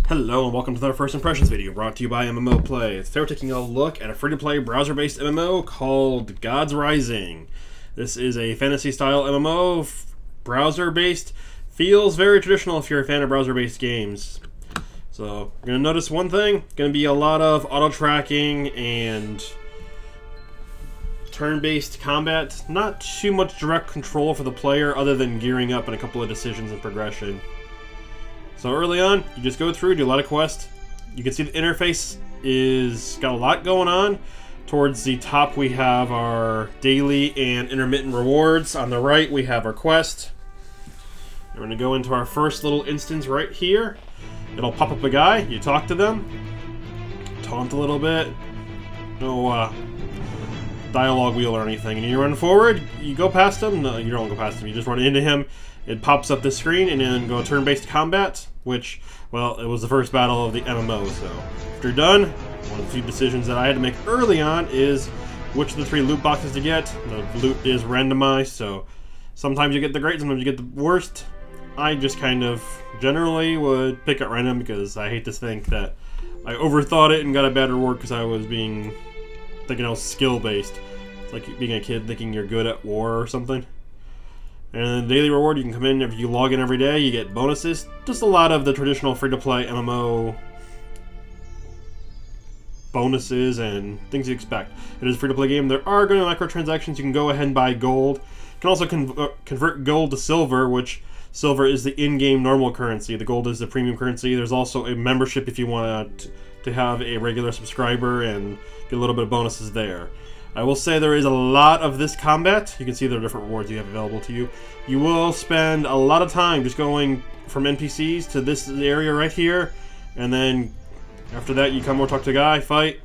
Hello and welcome to our first impressions video brought to you by MMO Play. Today we're taking a look at a free-to-play browser-based MMO called Gods Rising. This is a fantasy-style MMO, browser-based, feels very traditional if you're a fan of browser-based games. So, you're going to notice one thing, going to be a lot of auto-tracking and turn-based combat. Not too much direct control for the player other than gearing up and a couple of decisions and progression. So early on, you just go through, do a lot of quests. You can see the interface is got a lot going on. Towards the top we have our daily and intermittent rewards. On the right we have our quest. We're going to go into our first little instance right here. It'll pop up a guy, you talk to them, taunt a little bit. No dialogue wheel or anything. And you run forward, you go past him. No, you don't go past him, you just run into him. It pops up the screen and then go turn-based combat, which, well, it was the first battle of the MMO, so after you're done, one of the few decisions that I had to make early on is which of the 3 loot boxes to get. The loot is randomized, so sometimes you get the great, sometimes you get the worst. I just kind of generally would pick at random because I hate to think that I overthought it and got a bad reward because I was thinking I was skill-based. It's like being a kid thinking you're good at war or something. And then the daily reward, you can come in, if you log in every day, you get bonuses. Just a lot of the traditional free-to-play MMO bonuses and things you expect. It is a free-to-play game. There are going to be microtransactions. You can go ahead and buy gold. You can also convert gold to silver, which silver is the in-game normal currency. The gold is the premium currency. There's also a membership if you want to have a regular subscriber and get a little bit of bonuses there. I will say there is a lot of this combat. You can see there are different rewards you have available to you. You will spend a lot of time just going from NPCs to this area right here, and then after that you come over, talk to a guy, fight.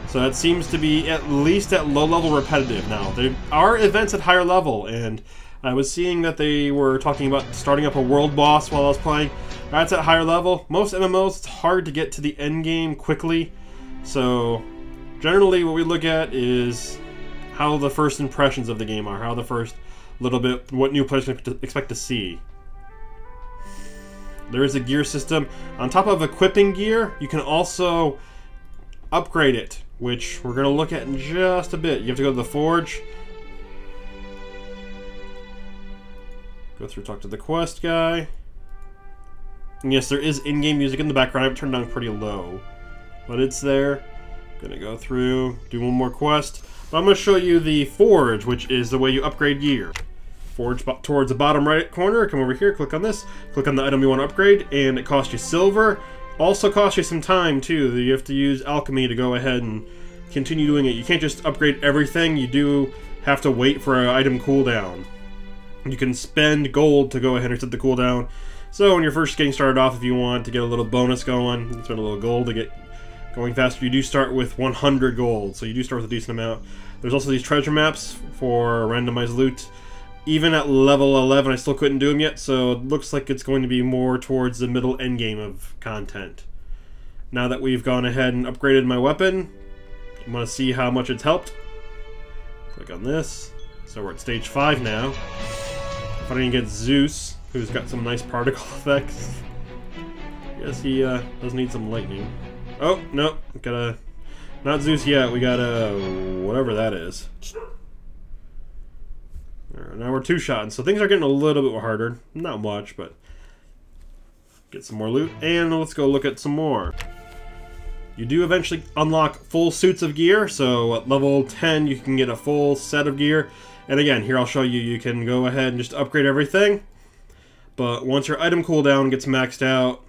So that seems to be at least at low level repetitive. Now, there are events at higher level, and I was seeing that they were talking about starting up a world boss while I was playing. That's at higher level. Most MMOs, it's hard to get to the end game quickly, so generally what we look at is how the first impressions of the game are, how the first little bit, what new players can expect to see. There is a gear system. On top of equipping gear, you can also upgrade it, which we're going to look at in just a bit. You have to go to the forge, go through, talk to the quest guy. And yes, there is in-game music in the background. I have it turned down pretty low, but it's there. Gonna go through, do one more quest. But I'm gonna show you the forge, which is the way you upgrade gear. Forge towards the bottom right corner, come over here, click on this, click on the item you want to upgrade, and it costs you silver. Also costs you some time too. You have to use alchemy to go ahead and continue doing it. You can't just upgrade everything, you do have to wait for an item cooldown. You can spend gold to go ahead and set the cooldown. So when you're first getting started off, if you want to get a little bonus going, you can spend a little gold to get going faster. You do start with 100 gold, so you do start with a decent amount. There's also these treasure maps for randomized loot. Even at level 11, I still couldn't do them yet, so it looks like it's going to be more towards the middle end game of content. Now that we've gone ahead and upgraded my weapon, I'm going to see how much it's helped. Click on this. So we're at stage 5 now. If I can get Zeus, who's got some nice particle effects. Guess he does need some lightning. Oh, no, gotta, not Zeus yet, we gotta, whatever that is. Right, now we're 2-shotting, so things are getting a little bit harder. Not much, but get some more loot, and let's go look at some more. You do eventually unlock full suits of gear, so at level 10 you can get a full set of gear. And again, here I'll show you, you can go ahead and just upgrade everything. But once your item cooldown gets maxed out,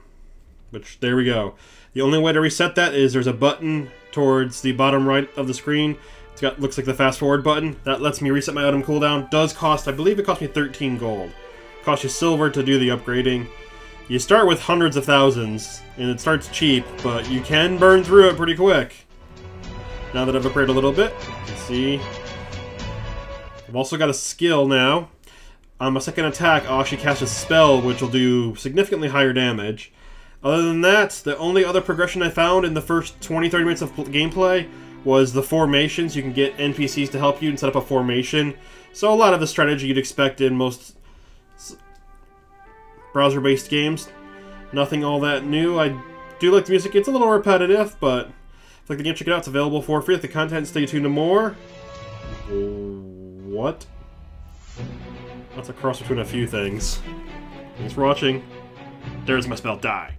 which, there we go. The only way to reset that is there's a button towards the bottom right of the screen. It's got, looks like the fast forward button. That lets me reset my item cooldown. Does cost, I believe it cost me 13 gold. Costs you silver to do the upgrading. You start with hundreds of thousands, and it starts cheap, but you can burn through it pretty quick. Now that I've upgraded a little bit, let's see. I've also got a skill now. On my second attack, I'll actually cast a spell, which will do significantly higher damage. Other than that, the only other progression I found in the first 20-30 minutes of gameplay was the formations. You can get NPCs to help you and set up a formation. So a lot of the strategy you'd expect in most browser-based games. Nothing all that new. I do like the music. It's a little repetitive, but if you like the game, check it out. It's available for free. If the content, stay tuned to more. What? That's a cross between a few things. Thanks for watching. There's my spell. Die.